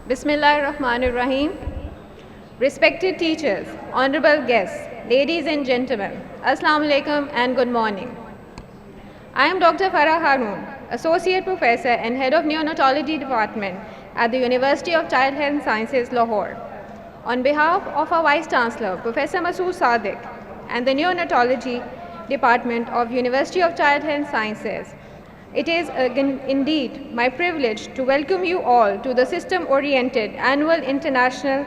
Bismillahirrahmanirrahim. Respected teachers, honorable guests, ladies and gentlemen, Assalamu alaikum and good morning. I am Dr. Farah Haroon, Associate Professor and Head of Neonatology Department at the University of Child Health Sciences, Lahore. On behalf of our Vice Chancellor, Professor Masood Sadiq, and the Neonatology Department of University of Child Health Sciences, it is indeed my privilege to welcome you all to the System-Oriented Annual International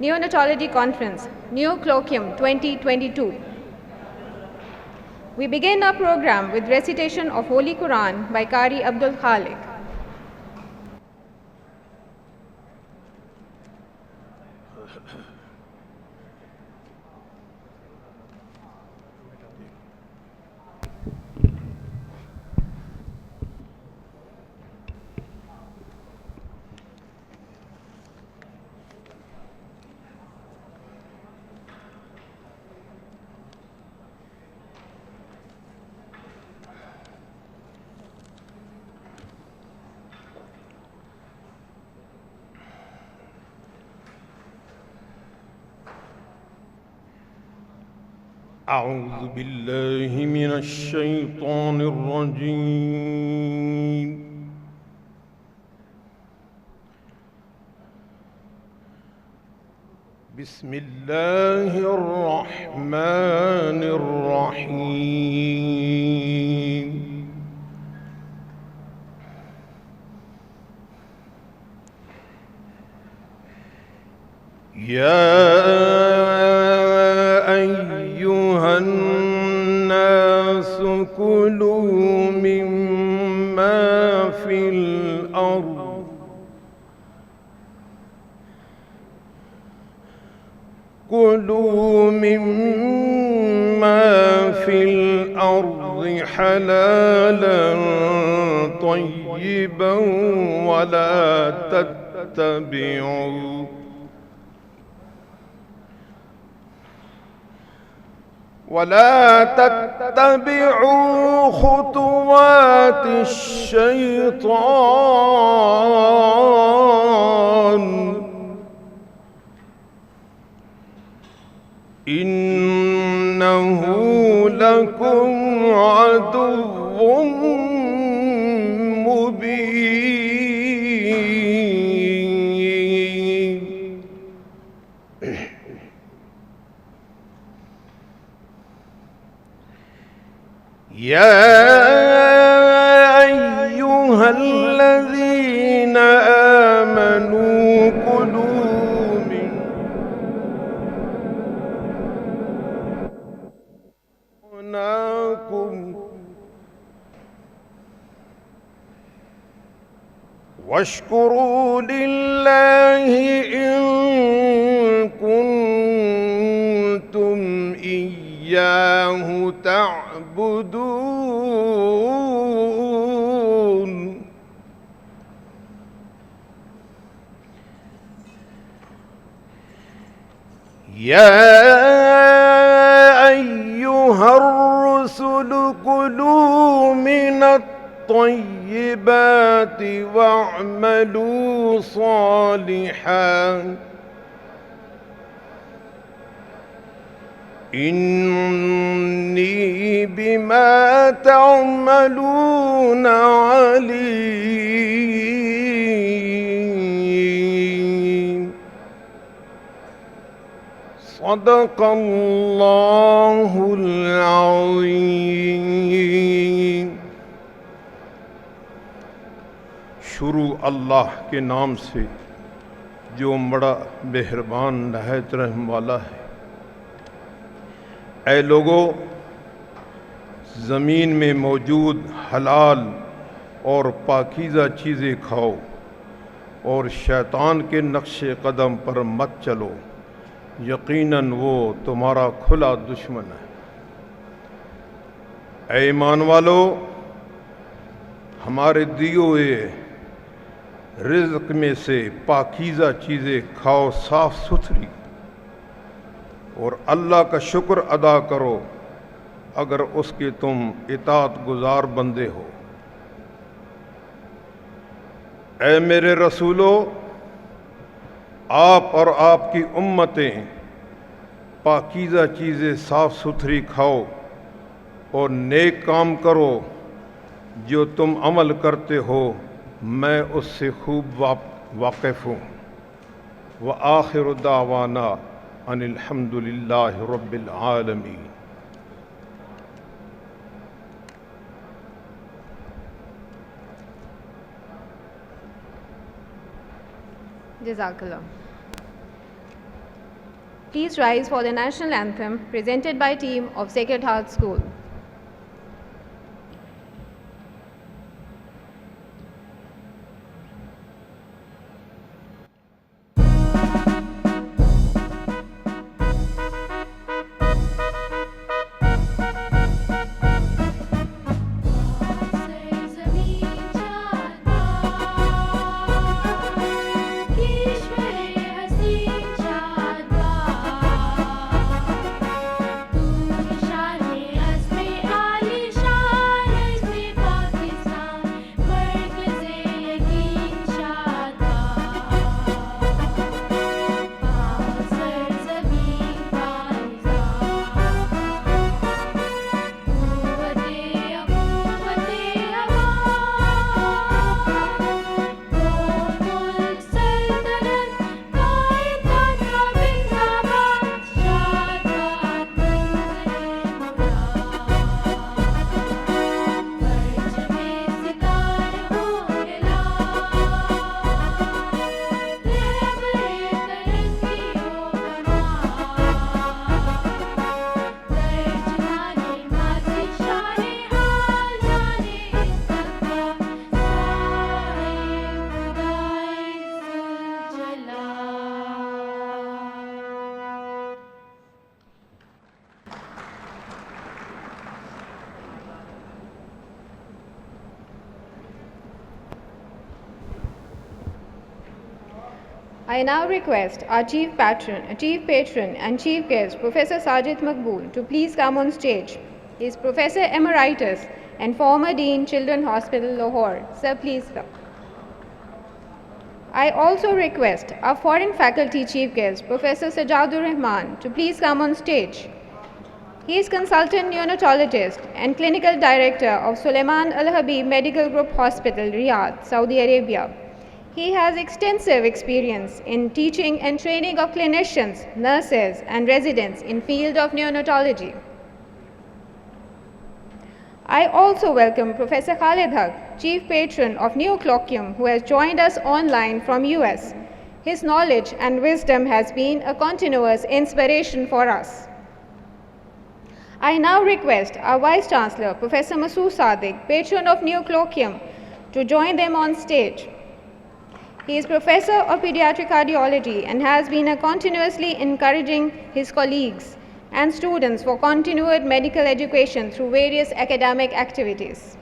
Neonatology Conference, NeoColloquium 2022. We begin our program with recitation of Holy Quran by Qari Abdul Khaliq. أعوذ بالله من الشيطان الرجيم بسم الله الرحمن الرحيم يا أيها الناس كلوا مما في الأرض حلالا طيبا ولا تتبعوا خطوات الشيطان إنه لكم عدو مبين يا أيها الذين آمنوا كلوا من رزقناكم واشكروا لله إن كنتم إياه تعبدون يا أيها الرسل كلوا من الطيبات واعملوا صالحا إني بما تعملون عليم صدق الله العظيم शुरू अल्लाह के नाम से जो बड़ा मेहरबान नहायत रहम वाला है। ऐ लोगों, ज़मीन में मौजूद हलाल और पाकीज़ा चीज़ें खाओ और शैतान के नक्शे कदम पर मत चलो, यकीनन वो तुम्हारा खुला दुश्मन है। ऐ ईमान वालो, हमारे दिए हुए रिज़्क़ में से पाकीज़ा चीज़ें खाओ, साफ़ सुथरी, और अल्लाह का शुक्र अदा करो अगर उसके तुम इताअत गुज़ार बंदे हो। ऐ मेरे रसूलो, आप और आपकी उम्मतें पाकीज़ा चीज़ें साफ़ सुथरी खाओ और नेक काम करो, जो तुम अमल करते हो मैं उससे खूब वाकिफ़ हूँ। व आखिर दावाना अनिल हम्दुलिल्लाहि रब्बिल आलमीन। Jazakallah. Please rise for the national anthem presented by team of Sacred Heart School. I now request our Chief Patron and Chief Guest, Professor Sajid Maqbool, to please come on stage. He is Professor Emeritus and former Dean, Children's Hospital, Lahore. Sir, please come. I also request our Foreign Faculty Chief Guest, Professor Sajadur Rahman, to please come on stage. He is Consultant Neonatologist and Clinical Director of Sulaiman Al Habib Medical Group Hospital, Riyadh, Saudi Arabia. He has extensive experience in teaching and training of clinicians, nurses, and residents in field of neonatology. I also welcome Professor Khalid Haq, Chief Patron of NeoColloquium, who has joined us online from US. His knowledge and wisdom has been a continuous inspiration for us. I now request our Vice Chancellor, Professor Masood Sadiq, Patron of NeoColloquium, to join them on stage. He is Professor of Pediatric Cardiology and has been continuously encouraging his colleagues and students for continued medical education through various academic activities.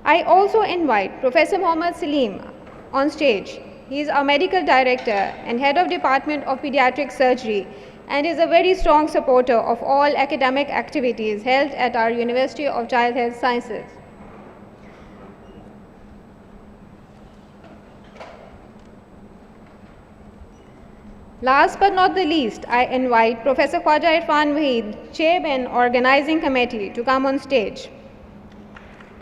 I also invite Professor Mohammad Salim on stage. He is our Medical Director and Head of Department of Pediatric Surgery and is a very strong supporter of all academic activities held at our University of Child Health Sciences. Last but not the least, I invite Professor Khwaja Irfan Waheed, Chairman Organizing Committee, to come on stage.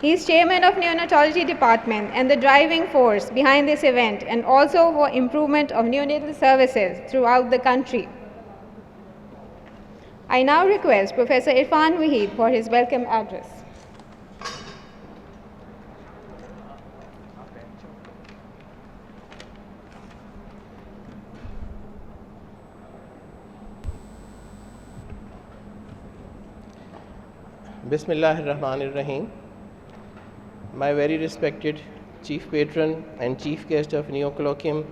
He is Chairman of Neonatology Department and the driving force behind this event and also for improvement of neonatal services throughout the country. I now request Professor Irfan Waheed for his welcome address. Bismillahirrahmanirrahim. My very respected Chief Patron and Chief Guest of NeoColloquium,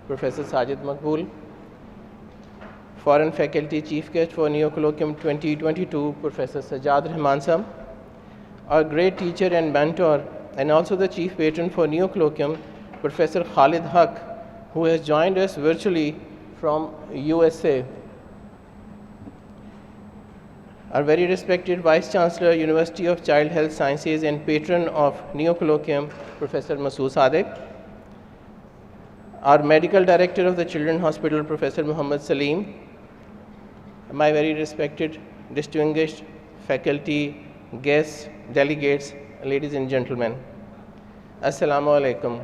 Professor Sajid Maqbool, Foreign Faculty Chief Guest for NeoColloquium 2022, Professor Sajad Rahman Sam, our great teacher and mentor, and also the Chief Patron for NeoColloquium, Professor Khalid Haq, who has joined us virtually from USA. Our very respected Vice Chancellor, University of Child Health Sciences and Patron of NeoColloquium, Professor Masood Sadiq. our Medical Director of the Children's Hospital, Professor Muhammad Salim, my very respected, distinguished faculty, guests, delegates, ladies and gentlemen, Assalamu alaikum.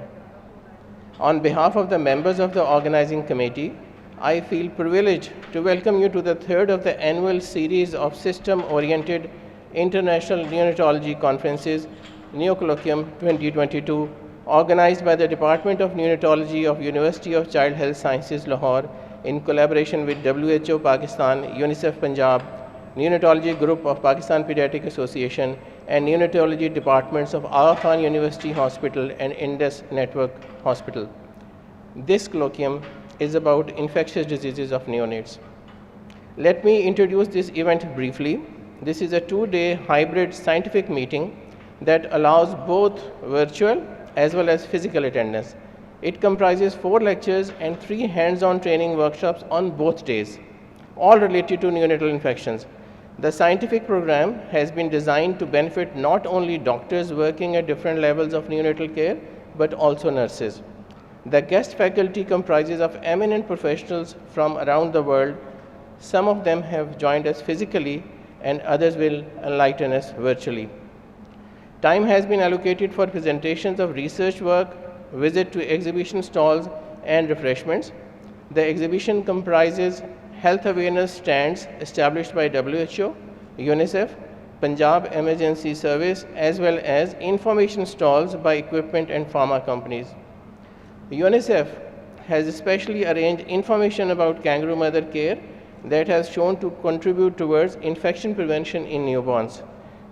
On behalf of the members of the organizing committee, I feel privileged to welcome you to the third of the annual series of system-oriented international neonatology conferences, NeoColloquium 2022, organized by the Department of Neonatology of University of Child Health Sciences, Lahore, in collaboration with WHO Pakistan, UNICEF Punjab, Neonatology Group of Pakistan Pediatric Association, and Neonatology departments of Aga Khan University Hospital and Indus Network Hospital. This colloquium is about infectious diseases of neonates. Let me introduce this event briefly. This is a two-day hybrid scientific meeting that allows both virtual as well as physical attendance. It comprises 4 lectures and 3 hands-on training workshops on both days, all related to neonatal infections. The scientific program has been designed to benefit not only doctors working at different levels of neonatal care, but also nurses. The guest faculty comprises of eminent professionals from around the world. Some of them have joined us physically and others will enlighten us virtually. Time has been allocated for presentations of research work, visit to exhibition stalls, and refreshments. The exhibition comprises health awareness stands established by WHO, UNICEF, Punjab Emergency Service, as well as information stalls by equipment and pharma companies. UNICEF has especially arranged information about kangaroo mother care that has shown to contribute towards infection prevention in newborns.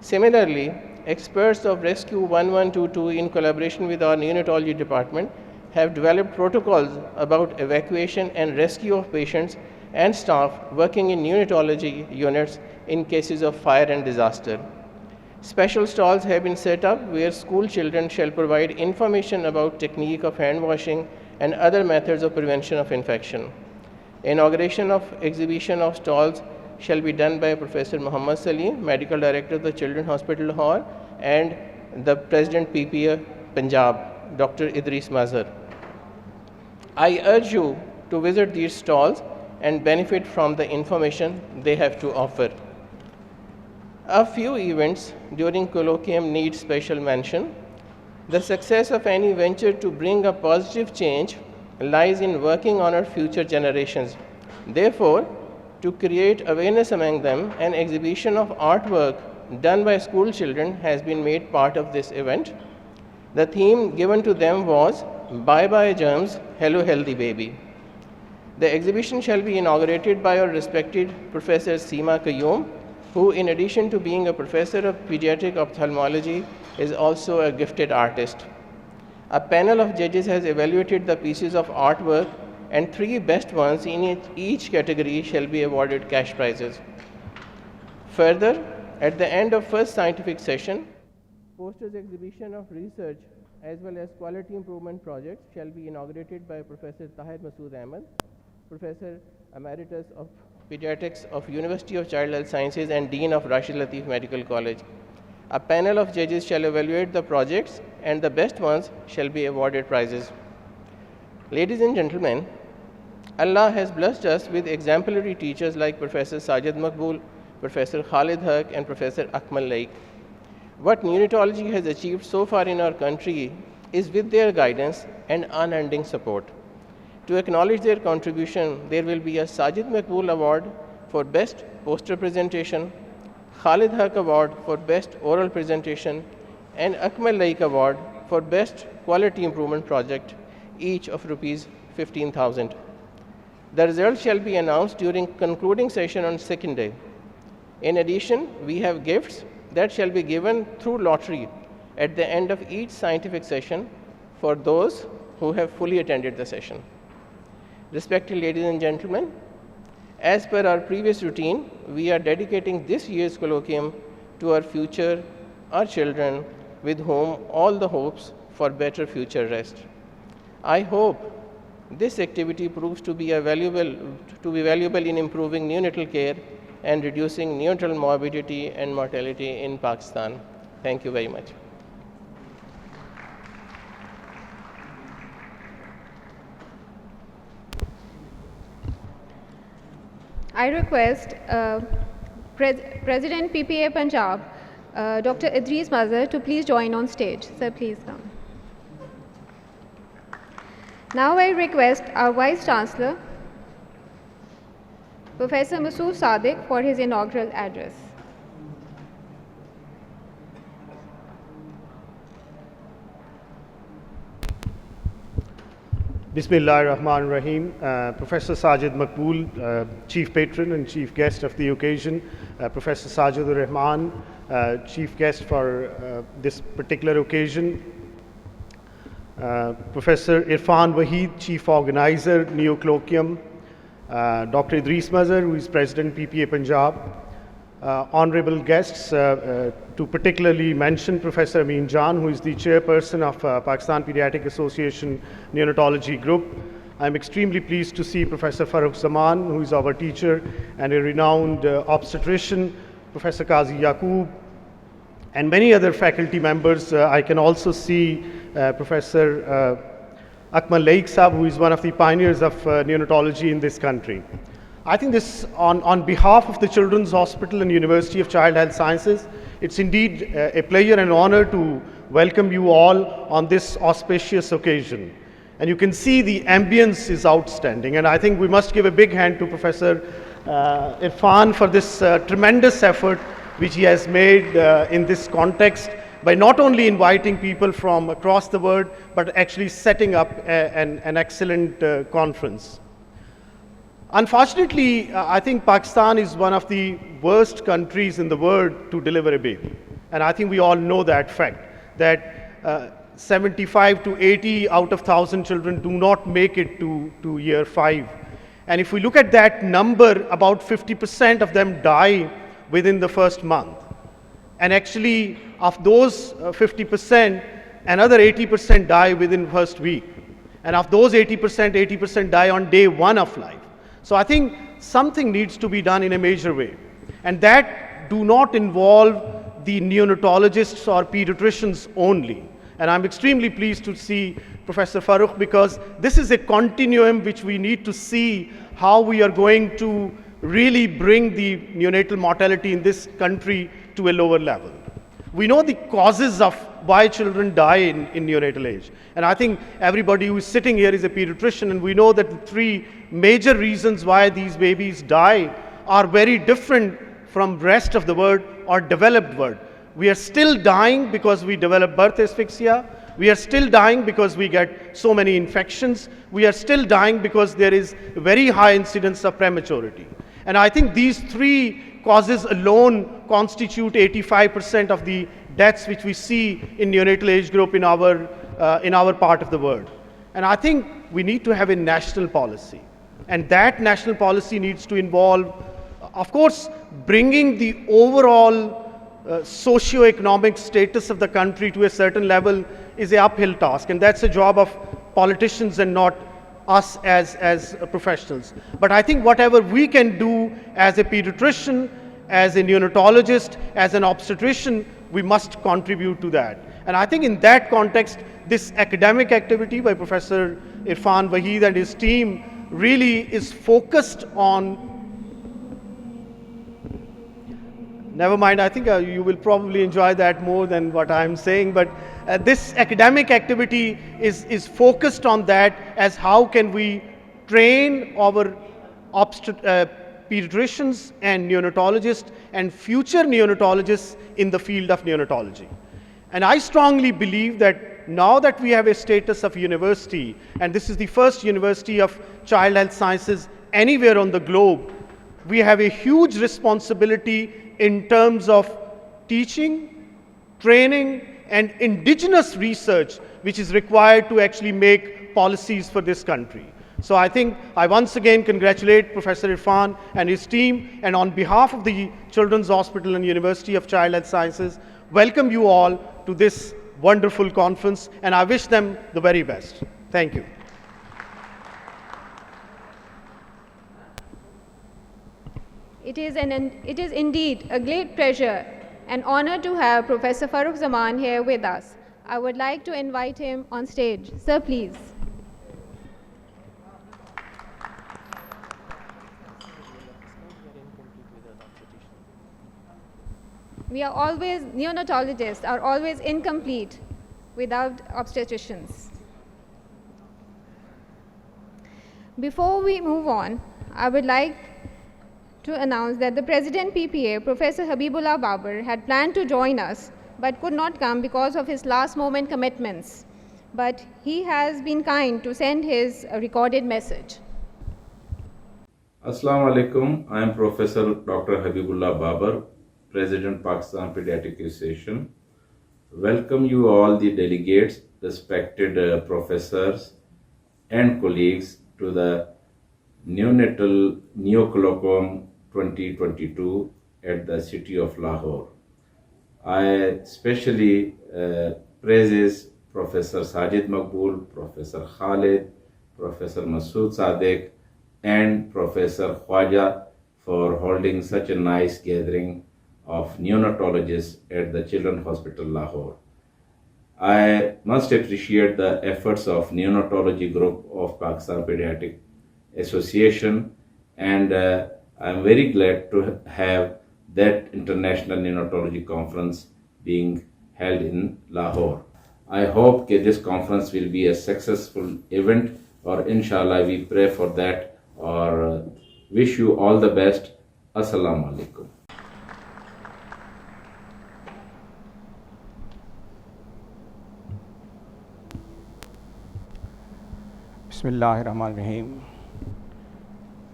Similarly, experts of Rescue 1122 in collaboration with our neonatology department have developed protocols about evacuation and rescue of patients and staff working in neonatology units in cases of fire and disaster. Special stalls have been set up where school children shall provide information about technique of hand washing and other methods of prevention of infection. Inauguration of exhibition of stalls shall be done by Professor Muhammad Salim, Medical Director of the Children's Hospital, Lahore, and the President PPA Punjab, Dr. Idris Mazhar. I urge you to visit these stalls and benefit from the information they have to offer. A few events during colloquium need special mention. The success of any venture to bring a positive change lies in working on our future generations. Therefore, to create awareness among them, an exhibition of artwork done by school children has been made part of this event. The theme given to them was Bye Bye Germs, Hello Healthy Baby. The exhibition shall be inaugurated by our respected Professor Seema Qayyum, who, in addition to being a professor of pediatric ophthalmology, is also a gifted artist. A panel of judges has evaluated the pieces of artwork, and 3 best ones in each category shall be awarded cash prizes. Further, at the end of first scientific session, posters exhibition of research as well as quality improvement projects shall be inaugurated by Professor Tahir Masood Ahmed, Professor Emeritus of Pediatrics of University of Child Health Sciences and Dean of Rashid Latif Medical College. A panel of judges shall evaluate the projects and the best ones shall be awarded prizes. Ladies and gentlemen, Allah has blessed us with exemplary teachers like Professor Sajid Maqbool, Professor Khalid Haq, and Professor Akmal Laik. What neonatology has achieved so far in our country is with their guidance and unending support. To acknowledge their contribution, there will be a Sajid Maqbool Award for Best Poster Presentation, Khalid Haq Award for Best Oral Presentation, and Akmal Laik Award for Best Quality Improvement Project, each of Rs 15,000. The results shall be announced during concluding session on second day. In addition, we have gifts that shall be given through lottery at the end of each scientific session for those who have fully attended the session. Respected ladies and gentlemen, as per our previous routine, we are dedicating this year's colloquium to our future, our children, with whom all the hopes for better future rest. I hope this activity proves to be valuable in improving neonatal care and reducing neonatal morbidity and mortality in Pakistan. Thank you very much. I request President PPA Punjab, Dr. Idris Mazhar, to please join on stage. Sir, please come. Now I request our Vice Chancellor, Professor Masood Sadiq, for his inaugural address. Bismillahir Rahmanir Rahim. Professor Sajid Maqbool, Chief Patron and Chief Guest of the occasion, Professor Sajidur Rahman, Chief Guest for this particular occasion, Professor Irfan Waheed, Chief Organizer, NeoColloquium, Dr. Idris Mazhar, who is President PPA Punjab, honorable guests, to particularly mention Professor Amin Jan, who is the chairperson of Pakistan Pediatric Association Neonatology Group. I'm extremely pleased to see Professor Farooq Zaman, who is our teacher and a renowned obstetrician, Professor Qazi Yaqub, and many other faculty members. I can also see Professor Akmal Laik Saab, who is one of the pioneers of neonatology in this country. I think this, on behalf of the Children's Hospital and University of Child Health Sciences, it's indeed a pleasure and honor to welcome you all on this auspicious occasion. And you can see the ambience is outstanding. And I think we must give a big hand to Professor Irfan for this tremendous effort which he has made in this context, by not only inviting people from across the world, but actually setting up an excellent conference. Unfortunately, I think Pakistan is one of the worst countries in the world to deliver a baby. And I think we all know that fact, that 75 to 80 out of 1,000 children do not make it to year 5. And if we look at that number, about 50% of them die within the first month. And actually, of those 50%, another 80% die within the first week. And of those 80% die on day 1 of life. So I think something needs to be done in a major way. And that do not involve the neonatologists or pediatricians only. And I'm extremely pleased to see Professor Farooq, because this is a continuum which we need to see how we are going to really bring the neonatal mortality in this country to a lower level. We know the causes of why children die in neonatal age. And I think everybody who is sitting here is a pediatrician, and we know that the 3 major reasons why these babies die are very different from rest of the world or developed world. We are still dying because we develop birth asphyxia. We are still dying because we get so many infections. We are still dying because there is very high incidence of prematurity. And I think these 3 causes alone constitute 85% of the deaths which we see in neonatal age group in our part of the world. And I think we need to have a national policy. And that national policy needs to involve, of course, bringing the overall socio-economic status of the country to a certain level is an uphill task. And that's a job of politicians and not us as professionals. But I think whatever we can do as a pediatrician, as a neonatologist, as an obstetrician, we must contribute to that. And I think in that context, this academic activity by Professor Irfan Waheed and his team really is focused on, never mind, I think you will probably enjoy that more than what I'm saying, but this academic activity is focused on that, as how can we train our pediatricians and neonatologists and future neonatologists in the field of neonatology. And I strongly believe that now that we have a status of university, and this is the first university of child health sciences anywhere on the globe, we have a huge responsibility in terms of teaching, training, and indigenous research which is required to actually make policies for this country. So I think I once again congratulate Professor Irfan and his team, and on behalf of the Children's Hospital and University of Child Health Sciences, welcome you all to this wonderful conference, and I wish them the very best. Thank you. It is indeed a great pleasure and honor to have Professor Farooq Zaman here with us. I would like to invite him on stage. Sir, please. neonatologists are always incomplete without obstetricians. Before we move on, I would like to announce that the President PPA, Professor Habibullah Babar, had planned to join us but could not come because of his last moment commitments. But he has been kind to send his recorded message. Assalamu alaikum. I am Professor Dr. Habibullah Babar, President Pakistan Pediatric Association. Welcome you all the delegates, respected professors and colleagues to the Neonatal NeoColloquium 2022 at the city of Lahore. I especially praises Professor Sajid Maqbool, Professor Khalid, Professor Masood Sadiq, and Professor Khwaja for holding such a nice gathering of neonatologists at the Children's Hospital Lahore. I must appreciate the efforts of Neonatology Group of Pakistan Pediatric Association, and I am very glad to have that International Neonatology Conference being held in Lahore. I hope that this conference will be a successful event, or inshallah we pray for that, or wish you all the best. Assalamu alaikum. Bismillahirrahmanirrahim.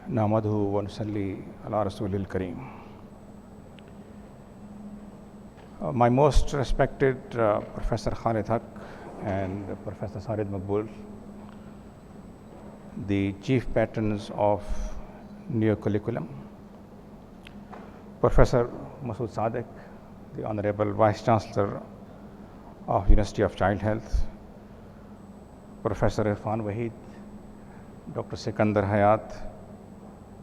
Nahmaduhu wa nusalli ala rasulil kareem. My most respected Professor Khalid Haq and Professor Sajid Maqbool, the chief patrons of NeoColloquium, Professor Masood Sadiq, the Honorable Vice Chancellor of University of Child Health, Professor Irfan Wahid, Dr. Sikandar Hayat,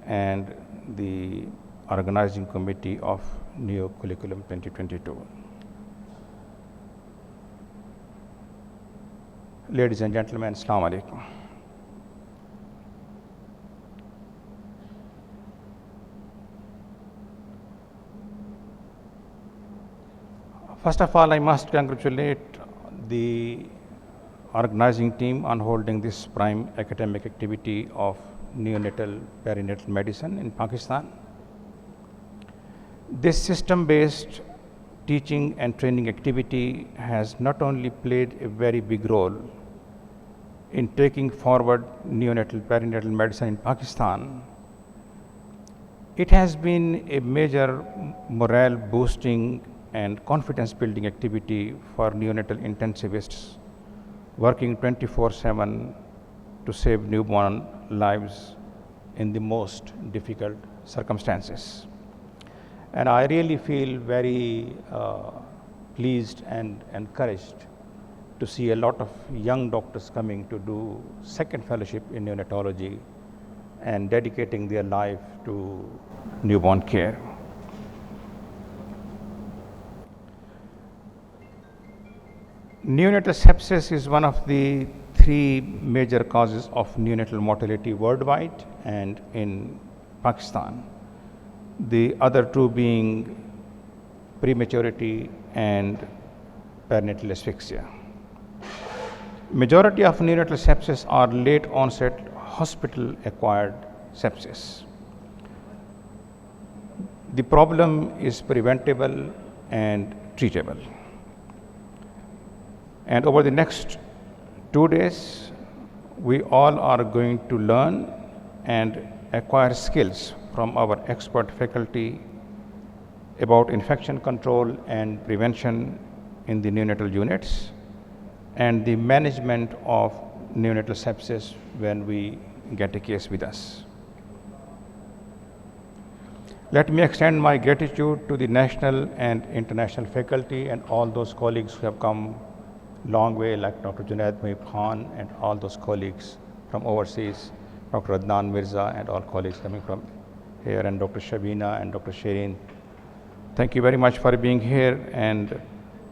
and the organizing committee of NeoColloquium 2022. Ladies and gentlemen, Assalamu alaikum. First of all, I must congratulate the organizing team on holding this prime academic activity of neonatal perinatal medicine in Pakistan. This system-based teaching and training activity has not only played a very big role in taking forward neonatal perinatal medicine in Pakistan, it has been a major morale boosting and confidence building activity for neonatal intensivists working 24/7 to save newborn lives in the most difficult circumstances. And I really feel very pleased and encouraged to see a lot of young doctors coming to do second fellowship in neonatology and dedicating their life to newborn care. Neonatal sepsis is one of the three major causes of neonatal mortality worldwide and in Pakistan. The other two being prematurity and perinatal asphyxia. Majority of neonatal sepsis are late onset hospital acquired sepsis. The problem is preventable and treatable. And over the next 2 days, we all are going to learn and acquire skills from our expert faculty about infection control and prevention in the neonatal units and the management of neonatal sepsis when we get a case with us. Let me extend my gratitude to the national and international faculty and all those colleagues who have come long way, like Dr. Junaid Muhib Khan and all those colleagues from overseas, Dr. Adnan Mirza and all colleagues coming from here, and Dr. Shabina and Dr. Shireen. Thank you very much for being here and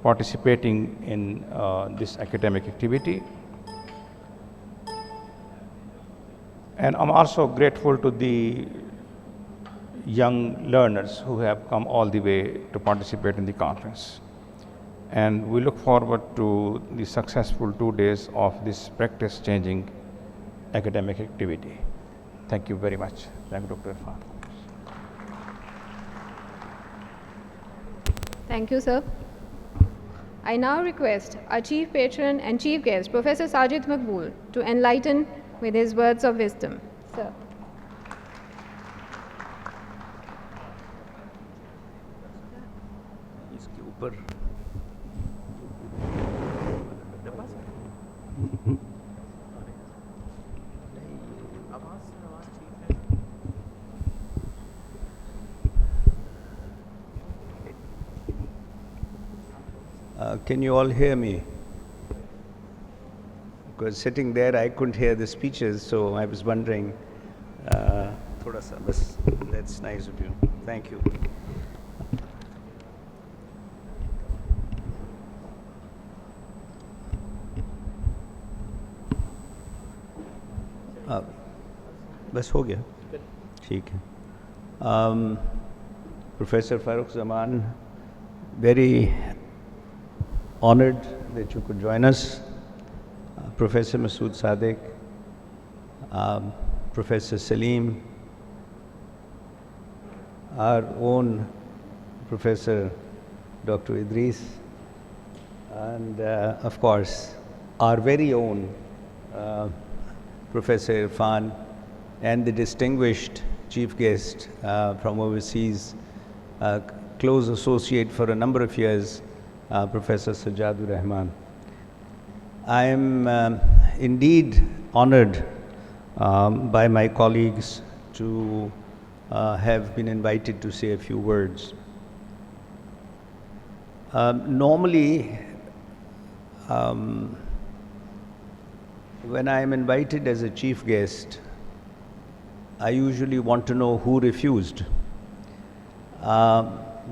participating in this academic activity. And I'm also grateful to the young learners who have come all the way to participate in the conference. And we look forward to the successful 2 days of this practice-changing academic activity. Thank you very much. Thank you, Dr. Irfan. Thank you, sir. I now request our Chief Patron and Chief Guest, Professor Sajid Maqbool, to enlighten with his words of wisdom. Sir. Can you all hear me? Because sitting there, I couldn't hear the speeches, so I was wondering. Thoda sa, bas, that's nice of you. Thank you. बस हो गया ठीक है Professor Farooq Zaman, very honored that you could join us. Professor Masood Sadiq, Professor Salim, our own Professor Dr. Idris, and of course our very own Professor Irfan, and the distinguished chief guest from overseas, close associate for a number of years, Professor Sajadur Rahman. I am indeed honored by my colleagues to have been invited to say a few words. Normally, when I am invited as a chief guest, I usually want to know who refused.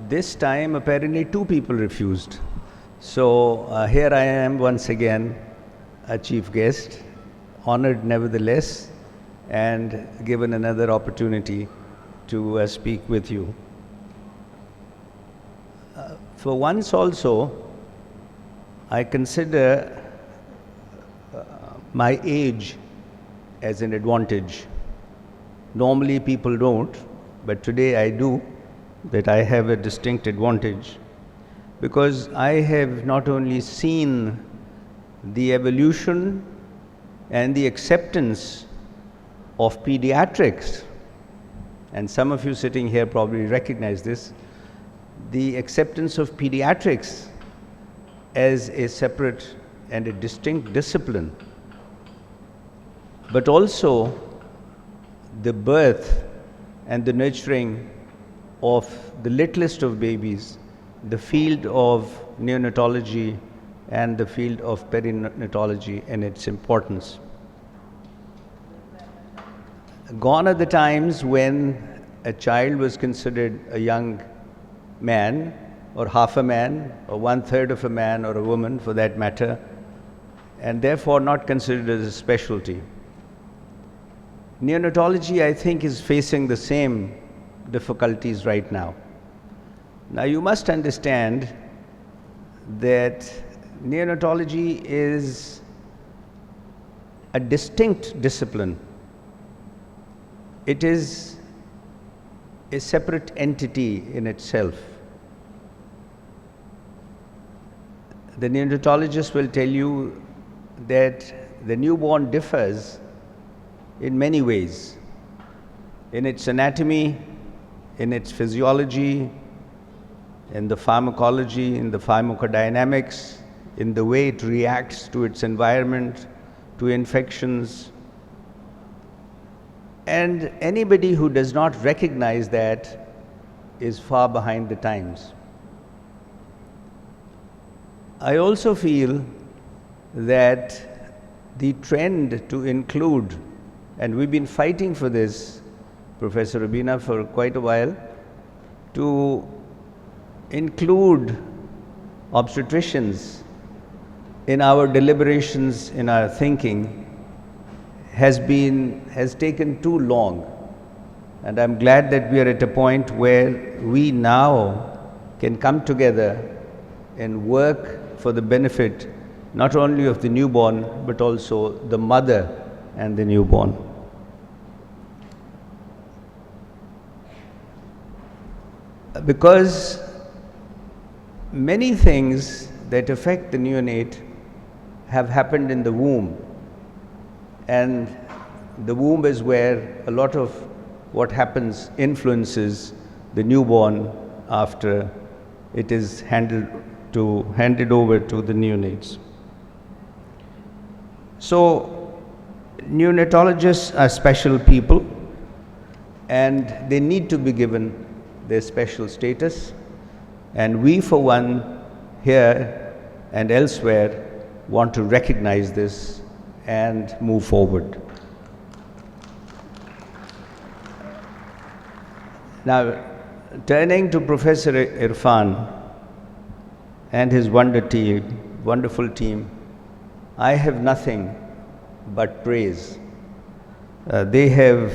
This time, apparently, 2 people refused. So here I am once again, a chief guest, honored nevertheless, and given another opportunity to speak with you. For once also, I consider my age as an advantage. Normally people don't, but today I do, that I have a distinct advantage, because I have not only seen the evolution and the acceptance of pediatrics, and some of you sitting here probably recognize this, the acceptance of pediatrics as a separate and a distinct discipline, but also the birth and the nurturing of the littlest of babies, the field of neonatology and the field of perinatology and its importance. Gone are the times when a child was considered a young man, or half a man, or 1/3 of a man, or a woman for that matter, and therefore not considered as a specialty. Neonatology, I think, is facing the same difficulties right now. Now, you must understand that neonatology is a distinct discipline. It is a separate entity in itself. The neonatologist will tell you that the newborn differs in many ways, in its anatomy, in its physiology, in the pharmacology, in the pharmacodynamics, in the way it reacts to its environment, to infections. And anybody who does not recognize that is far behind the times. I also feel that the trend to include, and we've been fighting for this, Professor Rubina, for quite a while, to include obstetricians in our deliberations, in our thinking, has taken too long. And I'm glad that we are at a point where we now can come together and work for the benefit not only of the newborn, but also the mother and the newborn. Because many things that affect the neonate have happened in the womb, and the womb is where a lot of what happens influences the newborn after it is handed over to the neonates. So neonatologists are special people, and they need to be given their special status, and we for one here and elsewhere want to recognize this and move forward. Now, turning to Professor Irfan and his wonderful team, I have nothing but praise. They have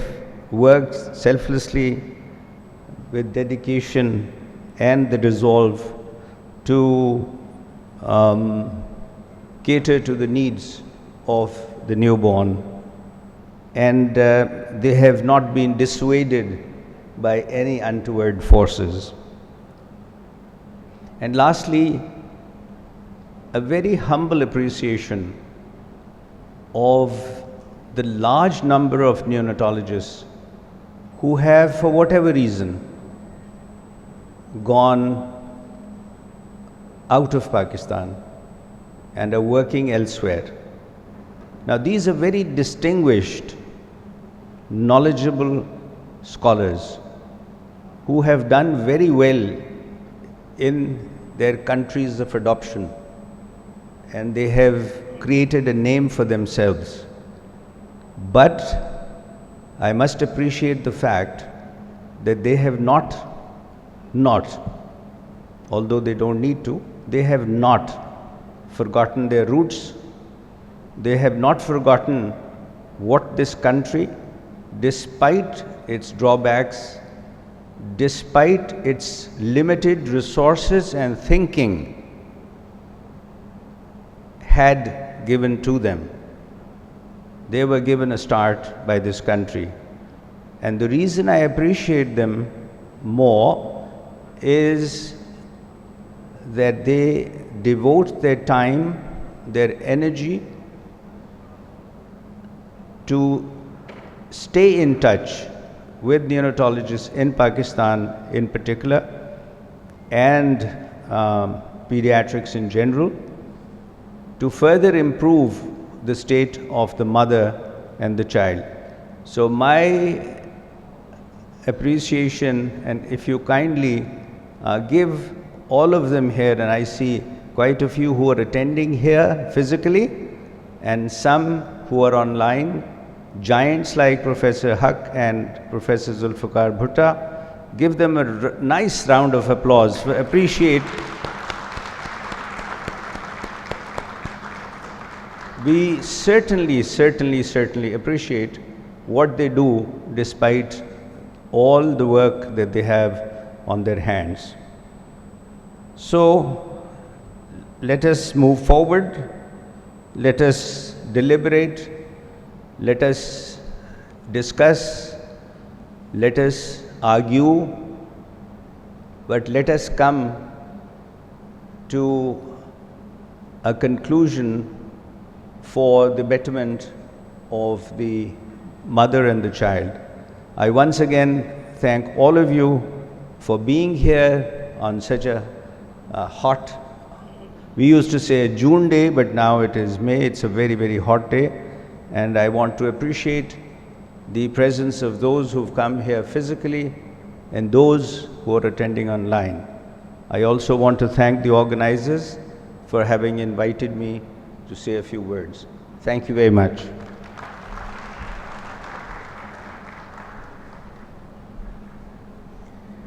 worked selflessly with dedication and the resolve to cater to the needs of the newborn, and they have not been dissuaded by any untoward forces. And lastly, a very humble appreciation of the large number of neonatologists who have, for whatever reason, gone out of Pakistan and are working elsewhere. Now, these are very distinguished, knowledgeable scholars who have done very well in their countries of adoption, and they have created a name for themselves. But I must appreciate the fact that they have not, although they don't need to, they have not forgotten their roots. They have not forgotten what this country, despite its drawbacks, despite its limited resources and thinking, had given to them. They were given a start by this country. And the reason I appreciate them more is that they devote their time, their energy to stay in touch with neonatologists in Pakistan in particular, and pediatrics in general, to further improve the state of the mother and the child. So my appreciation, and if you kindly give all of them here, and I see quite a few who are attending here physically and some who are online, giants like Professor Haq and Professor Zulfikar Bhutta, give them a nice round of applause. Appreciate. We certainly appreciate what they do despite all the work that they have on their hands. So let us move forward, let us deliberate, let us discuss, let us argue, but let us come to a conclusion for the betterment of the mother and the child. I once again thank all of you for being here on such a hot, we used to say a June day, but now it is May. It's a very hot day. And I want to appreciate the presence of those who've come here physically and those who are attending online. I also want to thank the organizers for having invited me to say a few words. Thank you very much.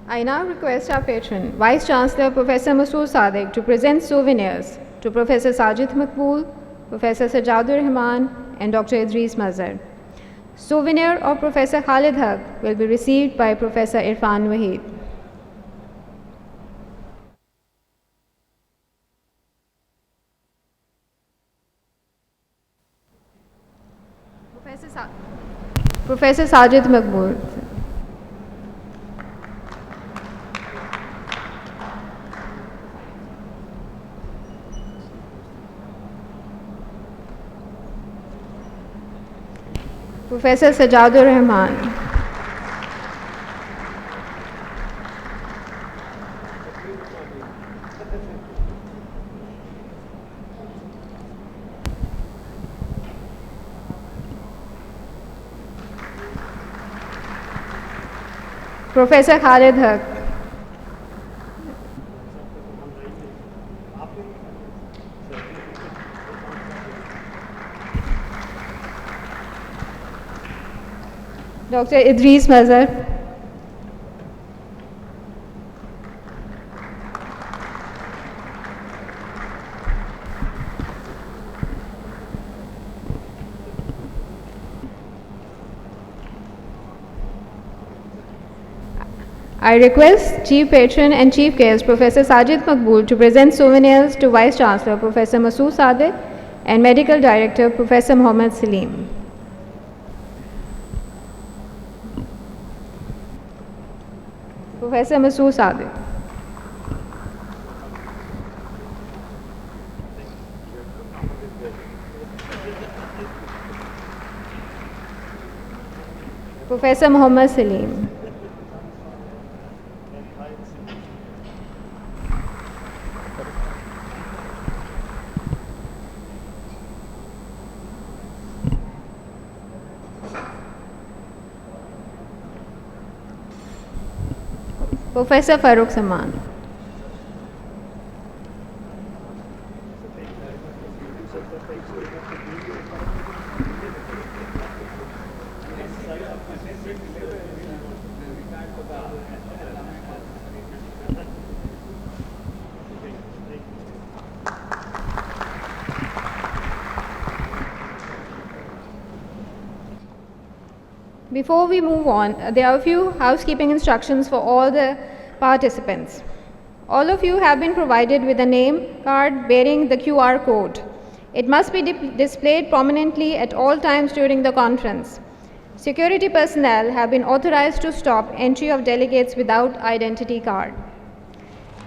I now request our patron, Vice Chancellor Professor Masood Sadiq, to present souvenirs to Professor Sajid Maqbool, Professor Sajadur Rahman, and Dr. Idris Mazhar. Souvenir of Professor Khalid Haq will be received by Professor Irfan Wahid. Professor Sajid Maqbool. Professor Sajadur Rahman. Professor Khalid Haq. Dr. Idris Mazhar. I request Chief Patron and Chief Guest Professor Sajid Maqbool to present souvenirs to Vice Chancellor Professor Masood Sadiq and Medical Director Professor Mohammad Salim. Professor Masood Sadiq. Professor Mohammad Salim. Professor Farooq Saman. Before we move on, there are a few housekeeping instructions for all the participants. All of you have been provided with a name card bearing the QR code. It must be displayed prominently at all times during the conference. Security personnel have been authorized to stop entry of delegates without identity card.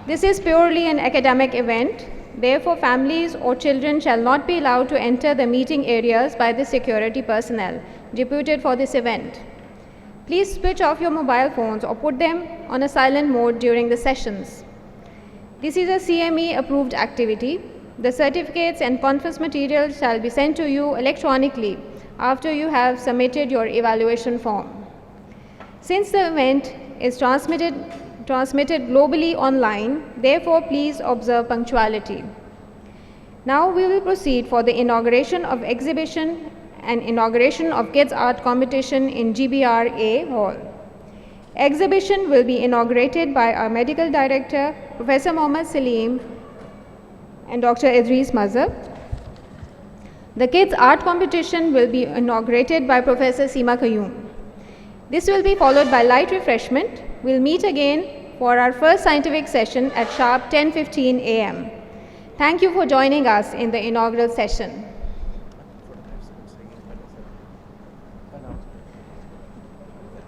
This is purely an academic event. Therefore, families or children shall not be allowed to enter the meeting areas by the security personnel deputed for this event. Please switch off your mobile phones or put them on a silent mode during the sessions. This is a CME approved activity. The certificates and conference materials shall be sent to you electronically after you have submitted your evaluation form. Since the event is transmitted globally online, therefore please observe punctuality. Now we will proceed for the inauguration of exhibition and inauguration of Kids Art Competition in GBRA Hall. Exhibition will be inaugurated by our Medical Director, Professor Mohammad Salim and Dr. Idris Mazhar. The Kids Art Competition will be inaugurated by Professor Seema Qayyum. This will be followed by light refreshment. We'll meet again for our first scientific session at sharp 10:15 a.m. Thank you for joining us in the inaugural session.